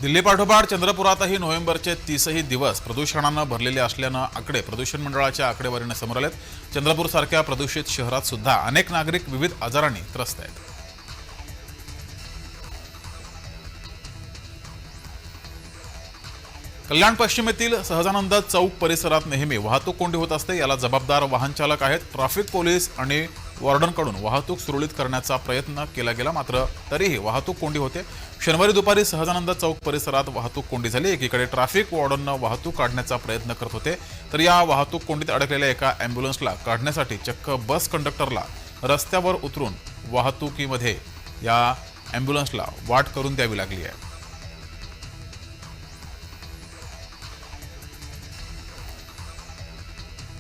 दिल्ली पाठोपाठ चंद्रपुरातही नोव्हेंबरचे 30ही दिवस प्रदूषणानं भरलेले असल्यानं आकडे प्रदूषण मंडळाच्या आकडेवारीने समोर आलेत. चंद्रपूरसारख्या प्रदूषित शहरात सुद्धा अनेक नागरिक विविध आजारांनी त्रस्त आहेत. कल्याण पश्चिमेतील सहजानंद चौक परिसरात नेहमी वाहतूक कोंडी होत असते. याला जबाबदार वाहन चालक आहेत. ट्रॅफिक पोलीस आणि वॉर्डनकडून वाहतूक सुरळीत करण्याचा प्रयत्न केला गेला, मात्र तरीही वाहतूक कोंडी होते. शनिवारी दुपारी सहजानंद चौक परिसरात वाहतूक कोंडी झाली. एकीकडे ट्रॅफिक वॉर्डननं वाहतूक काढण्याचा प्रयत्न करत होते, तर या वाहतूक कोंडीत अडकलेल्या एका अँब्युलन्सला काढण्यासाठी चक्क बस कंडक्टरला रस्त्यावर उतरून वाहतुकीमध्ये या अँब्युलन्सला वाट करून द्यावी लागली आहे.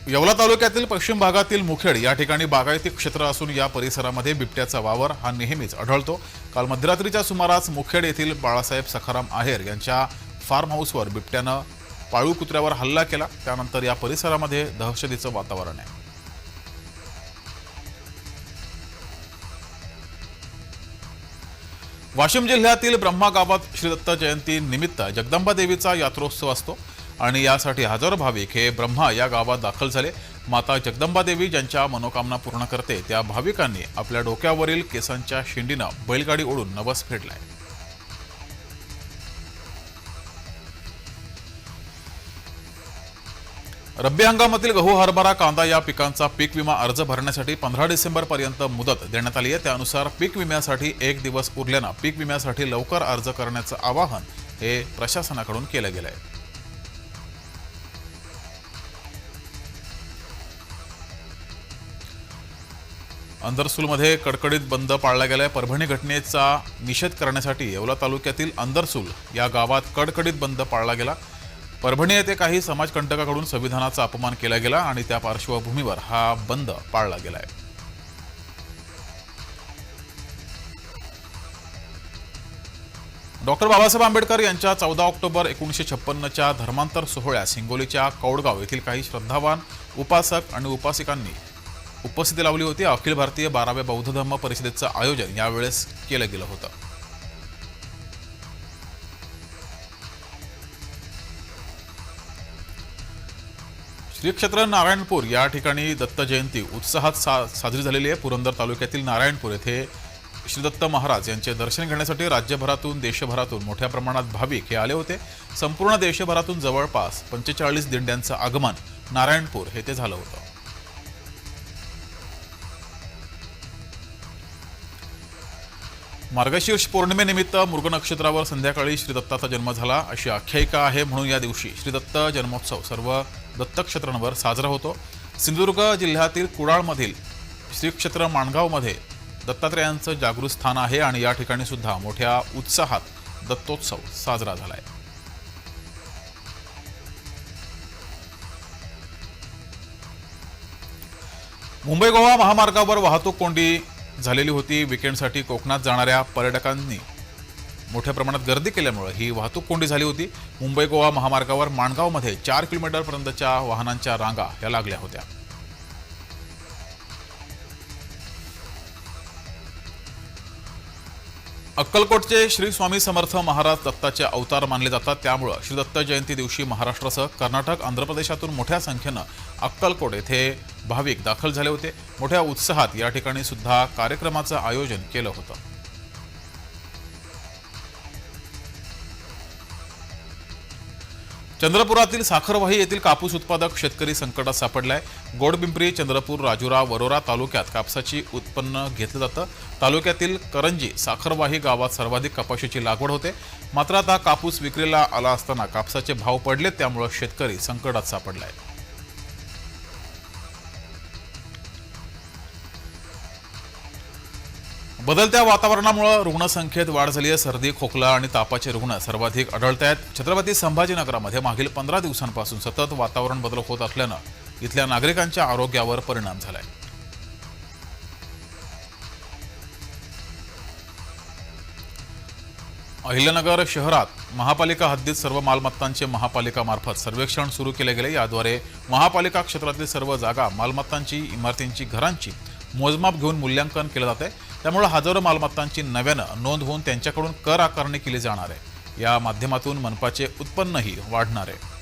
येवला तालुक्यातील पश्चिम भागातील मुखेड या ठिकाणी बागायती क्षेत्र असून या परिसरामध्ये बिबट्याचा वावर हा नेहमीच आढळतो. काल मध्यरात्रीच्या सुमारास मुखेड येथील बाळासाहेब सखाराम आहेर यांच्या फार्म हाऊसवर बिबट्यानं पाळीव कुत्र्यावर हल्ला केला. त्यानंतर या परिसरामध्ये दहशतीचं वातावरण आहे. वाशिम जिल्ह्यातील ब्रह्मा गावात श्री दत्त जयंती निमित्त जगदंबा देवीचा यात्रोत्सव असतो आणि यासाठी हजारो भाविक हे ब्रह्मा या गावात दाखल झाले. माता जगदंबा देवी ज्यांच्या मनोकामना पूर्ण करते त्या भाविकांनी आपल्या डोक्यावरील केसांच्या शेंडीनं बैलगाडी ओढून नवस फेडलाय. रब्बी हंगामातील गहू, हरभरा, कांदा या पिकांचा पीक विमा अर्ज भरण्यासाठी 15 डिसेंबरपर्यंत मुदत देण्यात आली आहे. त्यानुसार पीक विम्यासाठी 1 दिवस उरल्यानं पीक विम्यासाठी लवकर अर्ज करण्याचं आवाहन हे प्रशासनाकडून केलं गेलं आहे. अंदरसूलमध्ये कडकडीत बंद पाळला गेलाय. परभणी घटनेचा निषेध करण्यासाठी येवला तालुक्यातील अंदरसूल या गावात कडकडीत बंद पाळला गेला. परभणी येथे काही समाजकंटकांकडून संविधानाचा अपमान केला गेला आणि त्या पार्श्वभूमीवर हा बंद पाळला गेलाय. डॉक्टर बाबासाहेब आंबेडकर यांच्या 14 ऑक्टोबर 1956च्या धर्मांतर सोहळ्यास हिंगोलीच्या कौडगाव येथील काही श्रद्धावान उपासक आणि उपासिकांनी उपस्थिती लावली होती. अखिल भारतीय 12व्या बौद्ध धम्म परिषदेचं आयोजन यावेळेस केलं गेलं होतं. श्री क्षेत्र नारायणपूर या ठिकाणी दत्त जयंती उत्साहात साजरी झालेली आहे. पुरंदर तालुक्यातील नारायणपूर येथे श्री दत्त महाराज यांचे दर्शन घेण्यासाठी राज्यभरातून देशभरातून मोठ्या प्रमाणात भाविक हे आले होते. संपूर्ण देशभरातून जवळपास 45 दिंड्यांचं आगमन नारायणपूर येथे झालं होतं. मार्गशीर्ष पौर्णिमेनिमित्त मृग नक्षत्रावर संध्याकाळी श्री दत्ताचा जन्म झाला अशी आख्यायिका आहे, म्हणून या दिवशी श्री दत्त जन्मोत्सव सर्व दत्तक्षेत्रांवर साजरा होतो. सिंधुदुर्ग जिल्ह्यातील कुडाळमधील श्री क्षेत्र माणगावमध्ये दत्तात्रेयांचं जागृत स्थान आहे आणि या ठिकाणी सुद्धा मोठ्या उत्साहात दत्तोत्सव साजरा झालाय. मुंबई गोवा महामार्गावर वाहतूक कोंडी झालेली होती. वीकेंडसाठी कोकणात जाणाऱ्या पर्यटकांनी मोठ्या प्रमाणात गर्दी केल्यामुळे ही वाहतूक कोंडी झाली होती. मुंबई गोवा महामार्गावर माणगावमध्ये 4 किलोमीटरपर्यंतच्या वाहनांच्या रांगा या लागल्या होत्या. अक्कलकोटचे श्री स्वामी समर्थ महाराज दत्ताचे अवतार मानले जातात. त्यामुळे श्री दत्त जयंती दिवशी महाराष्ट्रासह कर्नाटक, आंध्र प्रदेशातून मोठ्या संख्येनं अक्कलकोट येथे भाविक दाखल झाले होते. मोठ्या उत्साहात या ठिकाणी सुद्धा कार्यक्रमाचं आयोजन केलं होतं. चंद्रपुरातील साखरवाही येथील कापूस उत्पादक शेतकरी संकटात सापडलाय. गोडपिंपरी, चंद्रपूर, राजुरा, वरोरा तालुक्यात कापसाची उत्पन्न घेतलं जातं. तालुक्यातील करंजी, साखरवाही गावात सर्वाधिक कपाशीची लागवड होते. मात्र आता कापूस विक्रीला आला असताना कापसाचे भाव पडले, त्यामुळे शेतकरी संकटात सापडलाय. बदलत्या वातावरणामुळे रुग्णसंख्येत वाढ झाली आहे. सर्दी, खोकला आणि तापाचे रुग्ण सर्वाधिक आढळत आहेत. छत्रपती संभाजीनगरामध्ये मागील 15 दिवसांपासून सतत वातावरण बदल होत असल्यानं इथल्या नागरिकांच्या आरोग्यावर परिणाम झालाय. अहिल्यानगर शहरात महापालिका हद्दीत सर्व मालमत्तांचे महापालिकामार्फत सर्वेक्षण सुरू केले गेले. याद्वारे महापालिका क्षेत्रातील सर्व जागा, मालमत्तांची, इमारतींची, घरांची मोजमाप घेऊन मूल्यांकन केलं जाते. त्यामुळे हजारो मालमत्तांची नव्यानं नोंद होऊन त्यांच्याकडून कर आकारणी केली जाणार आहे. या माध्यमातून मनपाचे उत्पन्नही वाढणार आहे.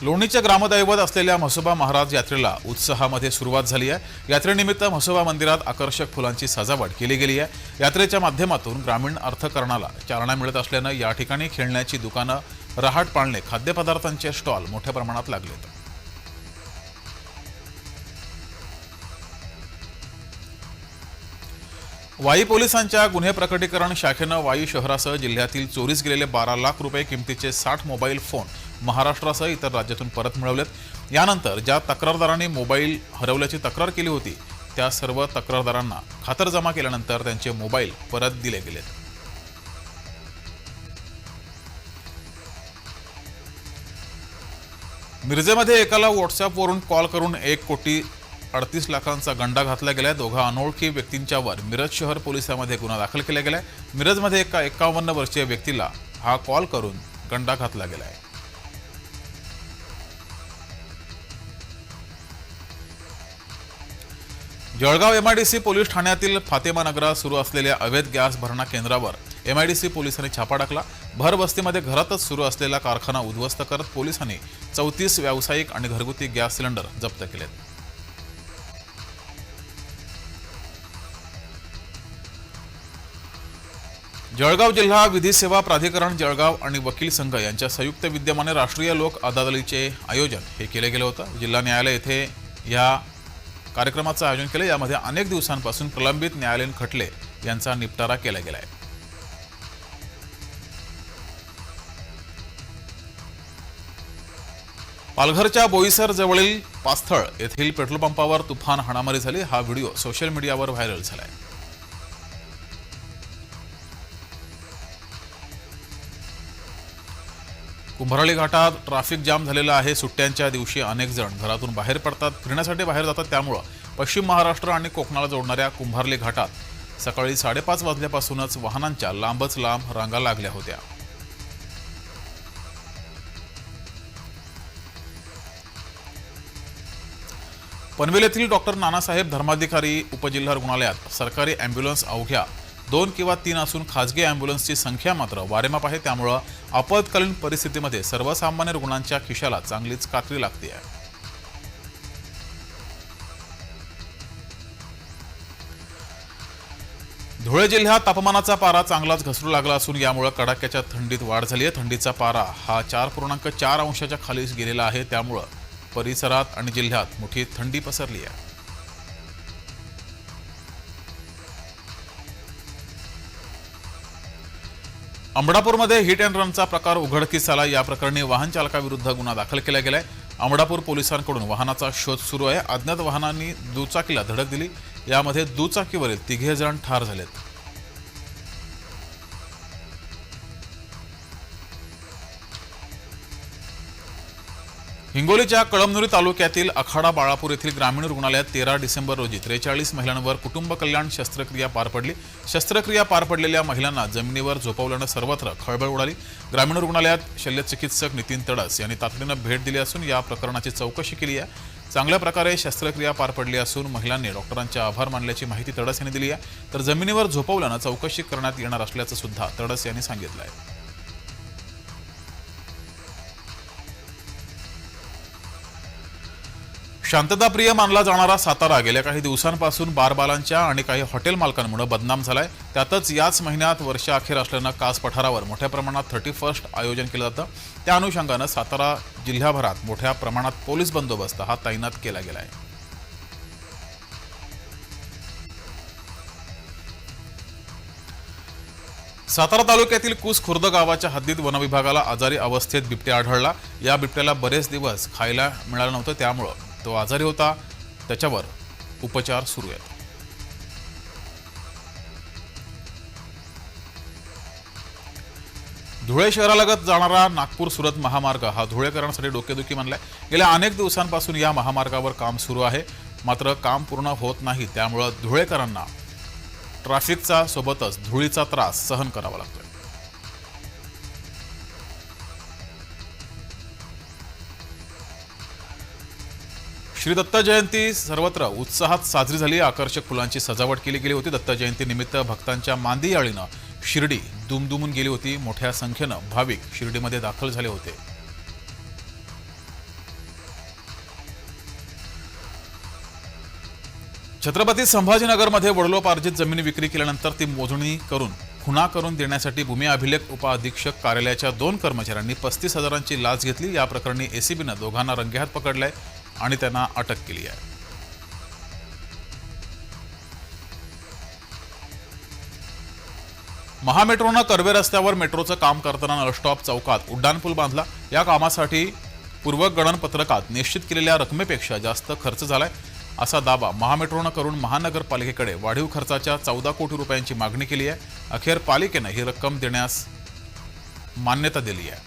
लोणीचे ग्रामदैवत असलेल्या म्हसोबा महाराज यात्रेला उत्साहामध्ये सुरुवात झाली आहे. यात्रेनिमित्त म्हसोबा मंदिरात आकर्षक फुलांची सजावट केली गेली आहे. यात्रेच्या माध्यमातून ग्रामीण अर्थकारणाला चालना मिळत असल्यानं या ठिकाणी खेळण्याची दुकानं, रहाट पाळणे, खाद्यपदार्थांचे स्टॉल मोठ्या प्रमाणात लागलेत. वाई पोलिसांच्या गुन्हे प्रकटीकरण शाखेनं वाई शहरासह जिल्ह्यातील चोरीस गेलेले 12 लाख रुपये किमतीचे 60 मोबाईल फोन महाराष्ट्रासह इतर राज्यातून परत मिळवलेत. यानंतर ज्या तक्रारदारांनी मोबाईल हरवल्याची तक्रार केली होती त्या सर्व तक्रारदारांना खातरजमा केल्यानंतर त्यांचे मोबाईल परत दिले गेलेत. मिरजेमध्ये एकाला व्हॉट्सअपवरून कॉल करून 1,38,00,000चा गंडा घातला गेलाय. दोघा अनोळखी व्यक्तींच्यावर मिरज शहर पोलिसांमध्ये गुन्हा दाखल केला गेलाय. मिरजमध्ये एका 51 वर्षीय व्यक्तीला हा कॉल करून गंडा घातला गेलाय. जळगाव एमआयडीसी पोलीस ठाण्यातील फातेमा नगरात सुरू असलेल्या अवैध गॅस भरणा केंद्रावर एमआयडीसी पोलिसांनी छापा टाकला. भर वस्तीमध्ये घरातच सुरू असलेला कारखाना उद्ध्वस्त करत पोलिसांनी 34 व्यावसायिक आणि घरगुती गॅस सिलेंडर जप्त केलेत. जळगाव जिल्हा विधी सेवा प्राधिकरण जळगाव आणि वकील संघ यांच्या संयुक्त विद्यमाने राष्ट्रीय लोक अदालतीचे आयोजन हे केले गेले होतं. जिल्हा न्यायालय येथे या कार्यक्रमाचं आयोजन केले. यामध्ये अनेक दिवसांपासून प्रलंबित न्यायालयीन खटले यांचा निपटारा केला गेलाय. पालघरच्या बोईसर जवळील पास्थळ येथील पेट्रोल पंपावर तुफान हाणामारी झाली. हा व्हिडिओ सोशल मीडियावर व्हायरल झालाय. कुंभारळी घाटात ट्रॅफिक जाम झालेला आहे. सुट्ट्यांच्या दिवशी अनेक जण घरातून बाहेर पडतात, फिरण्यासाठी बाहेर जातात. त्यामुळे पश्चिम महाराष्ट्र आणि कोकणाला जोडणाऱ्या कुंभारली घाटात सकाळी 5:30 वाजल्यापासूनच वाहनांच्या लांबच लांब रांगा लागल्या होत्या. पनवेल येथील डॉक्टर नानासाहेब धर्माधिकारी उपजिल्हा रुग्णालयात सरकारी अँब्युलन्स अवघ्या 2 किंवा 3 असून खासगी अँब्युलन्सची संख्या मात्र वारेमाप आहे. त्यामुळे आपत्कालीन परिस्थितीमध्ये सर्वसामान्य रुग्णांच्या खिशाला चांगलीच कात्री लागते आहे. धुळे जिल्ह्यात तापमानाचा पारा चांगलाच घसरू लागला असून यामुळे कडाक्याच्या थंडीत वाढ झाली आहे. थंडीचा पारा हा 4.4 अंशाच्या खाली गेलेला आहे. त्यामुळे परिसरात आणि जिल्ह्यात मोठी थंडी पसरली आहे. अमडापूरमध्ये हिट अँड रनचा प्रकार उघडकीस आला. या प्रकरणी वाहन चालकाविरुद्ध गुन्हा दाखल केला गेलाय. अमडापूर पोलिसांकडून वाहनाचा शोध सुरू आहे. अज्ञात वाहनांनी दुचाकीला धडक दिली. यामध्ये दुचाकीवरील 3 जण ठार झालेत. हिंगोलीच्या कळमनुरी तालुक्यातील आखाडा बाळापूर येथील ग्रामीण रुग्णालयात 13 डिसेंबर रोजी 43 महिलांवर कुटुंब कल्याण शस्त्रक्रिया पार पडली. शस्त्रक्रिया पार पडलेल्या महिलांना जमिनीवर झोपवल्यानं सर्वत्र खळबळ उडाली. ग्रामीण रुग्णालयात शल्यचिकित्सक नितीन तडस यांनी तातडीनं भेट दिली असून या प्रकरणाची चौकशी केली आहे. चांगल्या प्रकारे शस्त्रक्रिया पार पडली असून महिलांनी डॉक्टरांचे आभार मानल्याची माहिती तडस यांनी दिली आहे. तर जमिनीवर झोपवल्यानं चौकशी करण्यात येणार असल्याचं सुद्धा तडस यांनी सांगितलं आहे. शांतताप्रिय मानला जाणारा सातारा गेल्या काही दिवसांपासून बारबालांच्या आणि काही हॉटेल मालकांमुळे बदनाम झालाय. त्यातच याच महिन्यात वर्षाअखेर असल्यानं कास पठारावर मोठ्या प्रमाणात 31st आयोजन केलं जातं. त्या अनुषंगानं सातारा जिल्ह्याभरात मोठ्या प्रमाणात पोलीस बंदोबस्त हा तैनात केला गेला आहे. सातारा तालुक्यातील कुस खुर्द गावाच्या हद्दीत वनविभागाला आजारी अवस्थेत बिबट्या आढळला. या बिबट्याला बरेच दिवस खायला मिळालं नव्हतं, त्यामुळं तो आजारी होता. त्याच्यावर उपचार सुरू आहेत. धुळे शहरालगत जाणारा नागपूर सुरत महामार्ग हा धुळेकरांसाठी डोकेदुखी मानलाय. गेल्या अनेक दिवसांपासून या महामार्गावर काम सुरू आहे, मात्र काम पूर्ण होत नाही. त्यामुळे धुळेकरांना ट्रॅफिकचा सोबतच धुळीचा त्रास सहन करावा लागतोय. श्री दत्त जयंती सर्वत्र उत्साहात साजरी झाली। आकर्षक फुलांची सजावट केली गेली होती। दत्त जयंती निमित्त भक्तांच्या मांदी याळीनं शिर्डी दुमदुमून गेली होती। मोठ्या संख्येनं भाविक शिर्डीमध्ये दाखल झाले होते। छत्रपती संभाजीनगरमध्ये वडिलोपार्जित जमीन विक्री केल्यानंतर ती मोजणी करून खुणा करून देण्यासाठी भूमी अभिलेख उपअधीक्षक कार्यालयाच्या 2 कर्मचाऱ्यांनी 35,000ची लाच घेतली। या प्रकरणी एसीबीनं दोघांना रंगेहात पकडलंय आणि त्यांना अटक केली आहे। महामेट्रोनं कर्वे रस्त्यावर मेट्रोचं काम करताना नळस्टॉप चौकात उड्डाणपूल बांधला। या कामासाठी पूर्वगणन पत्रकात निश्चित केलेल्या रकमेपेक्षा जास्त खर्च झालाय असा दावा महामेट्रोनं करून महानगरपालिकेकडे वाढीव खर्चाच्या 14 कोटी रुपयांची मागणी केली आहे। अखेर पालिकेनं ही रक्कम देण्यास मान्यता दिली आहे।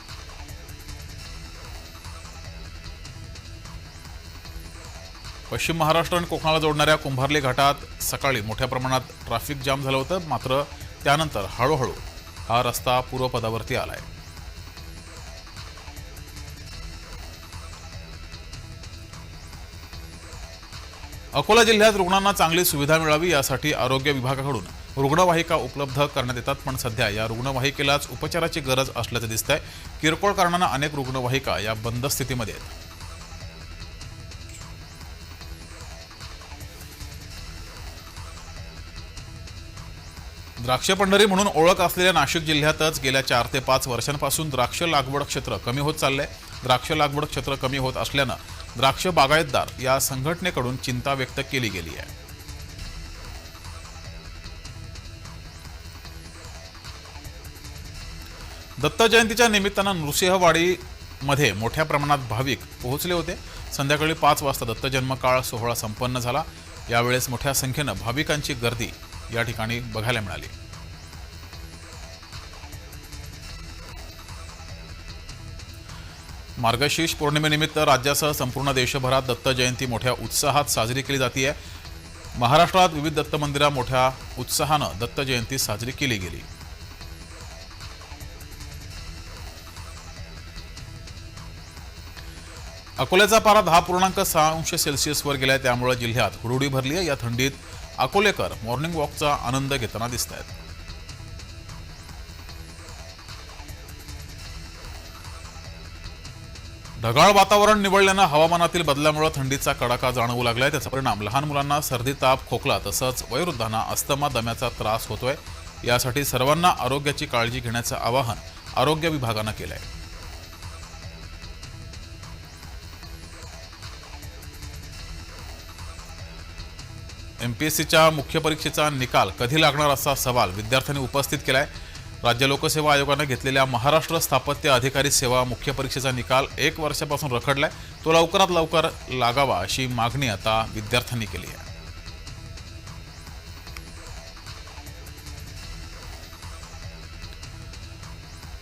पश्चिम महाराष्ट्र आणि कोकणाला जोडणाऱ्या कुंभार्ली घाटात सकाळी मोठ्या प्रमाणात ट्रॅफिक जाम झालं होतं, मात्र त्यानंतर हळूहळू हा रस्ता पूर्वपदावरती आलाय। अकोला जिल्ह्यात रुग्णांना चांगली सुविधा मिळावी यासाठी आरोग्य विभागाकडून रुग्णवाहिका उपलब्ध करण्यात येतात, पण सध्या या रुग्णवाहिकेलाच उपचाराची गरज असल्याचं दिसतंय। किरकोळ कारणानं अनेक रुग्णवाहिका या बंद स्थितीमध्ये आहेत। द्राक्ष पंढरी म्हणून ओळख असलेल्या नाशिक जिल्ह्यातच गेल्या 4 ते 5 वर्षांपासून द्राक्ष लागवड क्षेत्र कमी होत चाललंय। द्राक्ष लागवड क्षेत्र कमी होत असल्यानं द्राक्ष बागायतदार या संघटनेकडून चिंता व्यक्त केली गेली आहे। दत्त जयंतीच्या निमित्तानं नृसिंहवाडीमध्ये मोठ्या प्रमाणात भाविक पोहोचले होते। संध्याकाळी 5 वाजता दत्त जन्मकाळ सोहळा संपन्न झाला। यावेळेस मोठ्या संख्येनं भाविकांची गर्दी या ठिकाणी बघायला मिळाली। मार्गशीर्ष पौर्णिमेनिमित्त राज्यासह संपूर्ण देशभरात दत्त जयंती मोठ्या उत्साहात साजरी केली जाते। महाराष्ट्रात विविध दत्त मंदिरात मोठ्या उत्साहानं दत्त जयंती साजरी केली गेली। अकोल्याचा पारा 10.6 अंश सेल्सिअसवर गेलाय, त्यामुळे जिल्ह्यात हुरहुरी भरली आहे। या थंडीत अकोलेकर मॉर्निंग वॉकचा आनंद घेताना दिसत आहेत। ढगाळ वातावरण निवळल्यानं हवामानातील बदलामुळे थंडीचा कडाका जाणवू लागलाय। त्याचा परिणाम लहान मुलांना सर्दी, ताप, खोकला तसंच वयोवृद्धांना अस्थमा, दम्याचा त्रास होतोय। यासाठी सर्वांना आरोग्याची काळजी घेण्याचं आवाहन आरोग्य विभागानं केलंय। एमपीएससीच्या मुख्य परीक्षेचा निकाल कधी लागणार असा सवाल विद्यार्थ्यांनी उपस्थित केलाय। राज्य लोकसेवा आयोगाने घेतलेल्या महाराष्ट्र स्थापत्य अधिकारी सेवा मुख्य परीक्षेचा निकाल 1 वर्षापासून रखडलाय, तो लवकरात लवकर लागावा अशी मागणी आता विद्यार्थ्यांनी केली आहे।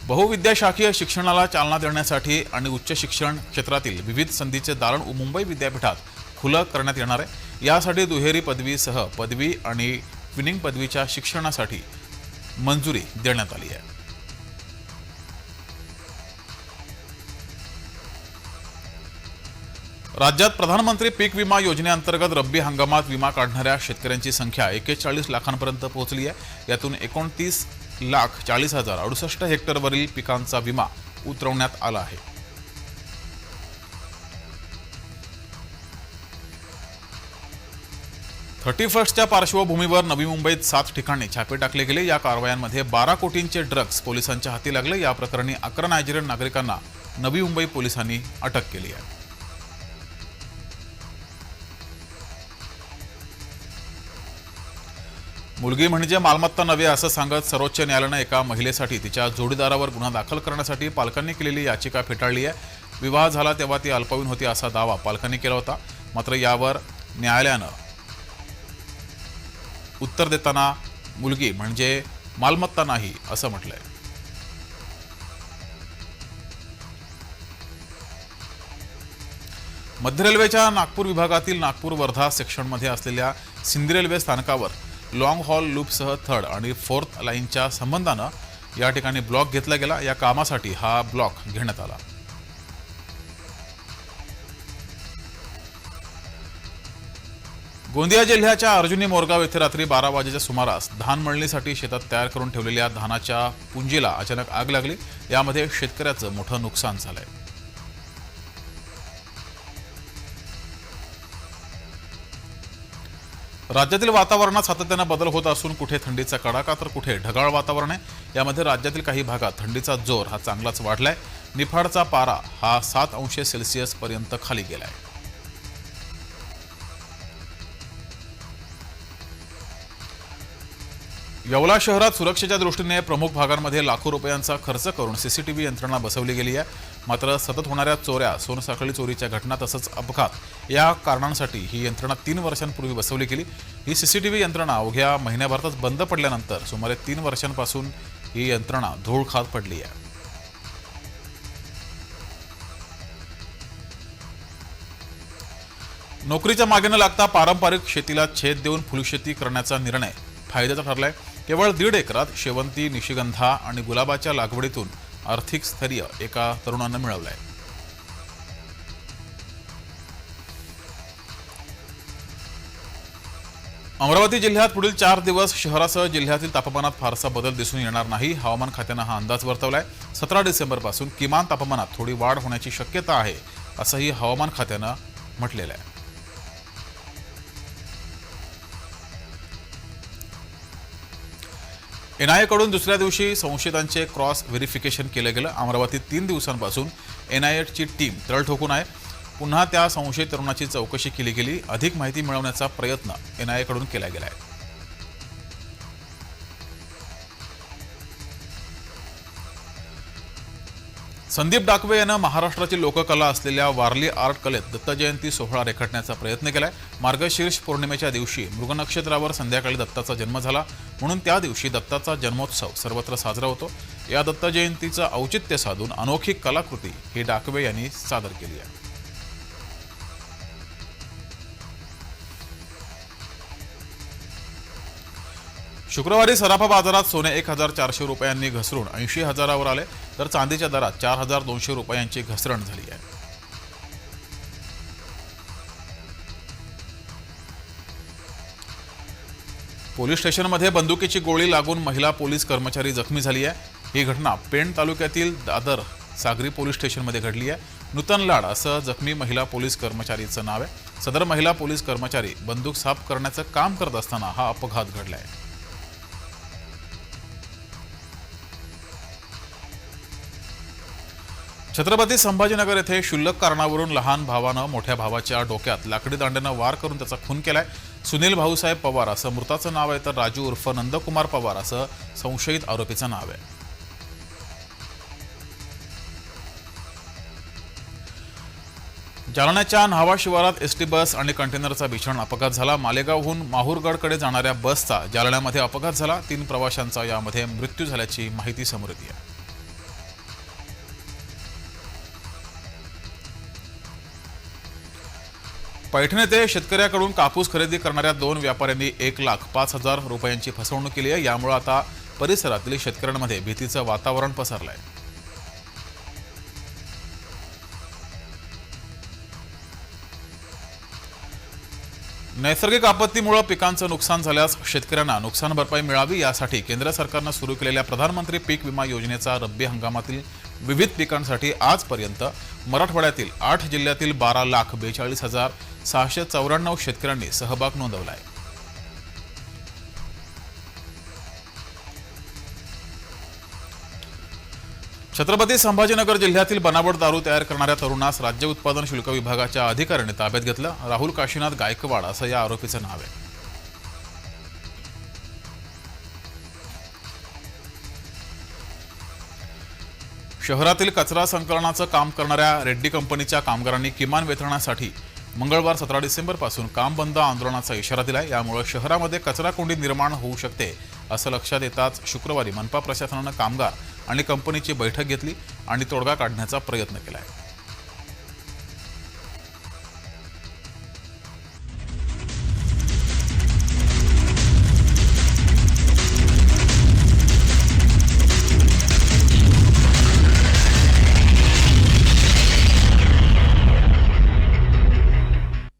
बहुविद्याशाखीय शिक्षणाला चालना देण्यासाठी आणि उच्च शिक्षण क्षेत्रातील विविध संधीचे दालन मुंबई विद्यापीठात खुलं करण्यात येणार आहे। यासाठी दुहेरी पदवीसह पदवी आणि ट्विनिंग पदवीच्या शिक्षणासाठी मंजुरी देण्यात आली आहे। राज्यात प्रधानमंत्री पीक विमा योजनेअंतर्गत रब्बी हंगामात विमा काढणाऱ्या शेतकऱ्यांची संख्या 41 लाखांपर्यंत पोहोचली आहे। यातून 29,40,068 हेक्टरवरील पिकांचा विमा उतरवण्यात आला आहे। 31च्या पार्श्वभूमीवर नवी मुंबईत 7 ठिकाणी छापे टाकले गेले। या कारवायांमध्ये 12 कोटींचे ड्रग्ज पोलिसांच्या हाती लागले। या प्रकरणी 11 नायजेरियन नागरिकांना नवी मुंबई पोलिसांनी अटक केली आहे। मुलगी म्हणजे मालमत्ता नव्हे असं सांगत सर्वोच्च न्यायालयानं एका महिलेसाठी तिच्या जोडीदारावर गुन्हा दाखल करण्यासाठी पालकांनी केलेली याचिका फेटाळली आहे। विवाह झाला तेव्हा ती अल्पवयीन होती असा दावा पालकांनी केला होता, मात्र यावर न्यायालयानं उत्तर देताना मुलगी म्हणजे मालमत्ता नाही असं म्हटलंय। मध्य रेल्वेच्या नागपूर विभागातील नागपूर वर्धा सेक्शनमध्ये असलेल्या सिंदी रेल्वे स्थानकावर लॉंग हॉल लूपसह 3rd आणि 4th लाईनच्या संबंधानं या ठिकाणी ब्लॉक घेतला गेला। या कामासाठी हा ब्लॉक घेण्यात आला। गोंदिया जिल्ह्याच्या अर्जुनी मोरगाव येथे रात्री 12 वाजेच्या सुमारास धान मळणीसाठी शेतात तयार करून ठेवलेल्या धानाच्या पुंजीला अचानक आग लागली। यामध्ये शेतकऱ्याचं मोठं नुकसान झालंय। राज्यातील वातावरणात सातत्यानं बदल होत असून कुठे थंडीचा कडाका तर कुठे ढगाळ वातावरण आहे। यामध्ये राज्यातील काही भागात थंडीचा जोर हा चांगलाच वाढलाय। निफाडचा पारा हा 7 अंश सेल्सिअस पर्यंत खाली गेलाय। येवला शहरात सुरक्षेच्या दृष्टीने प्रमुख भागांमध्ये लाखो रुपयांचा खर्च करून सीसीटीव्ही यंत्रणा बसवली गेली आहे। मात्र सतत होणाऱ्या चोऱ्या, सोनसाखळी चोरीच्या घटना तसंच अपघात या कारणांसाठी ही यंत्रणा 3 वर्षांपूर्वी बसवली गेली। ही सीसीटीव्ही यंत्रणा अवघ्या महिन्याभरातच बंद पडल्यानंतर सुमारे 3 वर्षांपासून ही यंत्रणा धूळ खात पडली आहे। नोकरीच्या मागे न लागता पारंपरिक शेतीला छेद देऊन फुलशेती करण्याचा निर्णय फायद्याचा ठरलाय। केवळ 1.5 एकरात शेवंती, निशिगंधा आणि गुलाबाच्या लागवडीतून आर्थिक स्थैर्य एका तरुणानं मिळवलंय। अमरावती जिल्ह्यात पुढील 4 दिवस शहरासह जिल्ह्यातील तापमानात फारसा बदल दिसून येणार नाही। हवामान खात्यानं हा अंदाज वर्तवलाय। 17 डिसेंबरपासून किमान तापमानात थोडी वाढ होण्याची शक्यता आहे, असंही हवामान खात्यानं म्हटलेलं आहे। एनआयए कडून दुसऱ्या दिवशी संशयितांचे क्रॉस व्हेरिफिकेशन केलं गेलं। अमरावतीत 3 दिवसांपासून एनआयएची टीम तळ ठोकून आहे। पुन्हा त्या संशयित तरुणाची चौकशी केली गेली। अधिक माहिती मिळवण्याचा प्रयत्न एनआयए कडून केला गेलाय। संदीप डाकवे यानं महाराष्ट्राची लोककला असलेल्या वारली आर्ट कलेत दत्त जयंती सोहळा रेखाटण्याचा प्रयत्न केलाय। मार्गशीर्ष पौर्णिमेच्या दिवशी मृग नक्षत्रावर संध्याकाळी दत्ताचा जन्म झाला, म्हणून त्या दिवशी दत्ताचा जन्मोत्सव सर्वत्र साजरा होतो। या दत्त जयंतीचं औचित्य साधून अनोखी कलाकृती ही डाकवे यांनी सादर केली आहे। शुक्रवारी सराफा बाजारात सोने 1400 रुपयांनी घसरून 80,000वर आले, तर चांदीच्या दरात 4200 रुपयांची घसरण झाली आहे। पोलीस स्टेशनमध्ये बंदुकीची गोळी लागून महिला पोलीस कर्मचारी जखमी झाली आहे। ही घटना पेण तालुक्यातील दादर सागरी पोलीस स्टेशनमध्ये घडली आहे। नूतन लाड असं जखमी महिला पोलीस कर्मचारीचं नाव आहे। सदर महिला पोलीस कर्मचारी बंदूक साफ करण्याचं काम करत असताना हा अपघात घडलाय। छत्रपती संभाजीनगर येथे क्षुल्लक कारणावरून लहान भावानं मोठ्या भावाच्या डोक्यात लाकडी दांड्यानं वार करून त्याचा खून केलाय। सुनील भाऊसाहेब पवार असं मृताचं नाव आहे, तर राजू उर्फ नंदकुमार पवार असं संशयित आरोपीचं नाव आहे। जालन्याच्या न्हावा शिवारात एसटी बस आणि कंटेनरचा भीषण अपघात झाला। मालेगावहून माहूरगडकडे जाणाऱ्या बसचा जालन्यामध्ये अपघात झाला। 3 प्रवाशांचा यामध्ये मृत्यू झाल्याची माहिती समोर येते आहे। पैठण येथे शेतकऱ्याकडून कापूस खरेदी करणाऱ्या 2 व्यापाऱ्यांनी 1,05,000 रुपयांची फसवणूक केली आहे। यामुळे आता परिसरातील शेतकऱ्यांमध्ये भीतीचं वातावरण पसरलंय। नैसर्गिक आपत्तीमुळे पिकांचं नुकसान झाल्यास शेतकऱ्यांना नुकसान भरपाई मिळावी यासाठी केंद्र सरकारनं सुरू केलेल्या प्रधानमंत्री पीक विमा योजनेचा रब्बी हंगामातील विविध पिकांसाठी आजपर्यंत मराठवाड्यातील 8 जिल्ह्यातील 12,42,694 शेतकऱ्यांनी सहभाग नोंदवला आहे। छत्रपती संभाजीनगर जिल्ह्यातील बनावट दारू तयार करणाऱ्या तरुणास राज्य उत्पादन शुल्क विभागाच्या अधिकाऱ्यांनी ताब्यात घेतलं। राहुल काशीनाथ गायकवाड असं या आरोपीचं नाव आहे। शहरातील कचरा संकलनाचं काम करणाऱ्या रेड्डी कंपनीच्या कामगारांनी किमान वेतनासाठी मंगळवार 17 डिसेंबरपासून काम बंद आंदोलनाचा इशारा दिलाय। यामुळे शहरामध्ये कचराकोंडी निर्माण होऊ शकते असं लक्षात येताच शुक्रवारी मनपा प्रशासनानं कामगार आणि कंपनीची बैठक घेतली आणि तोडगा काढण्याचा प्रयत्न केलाय।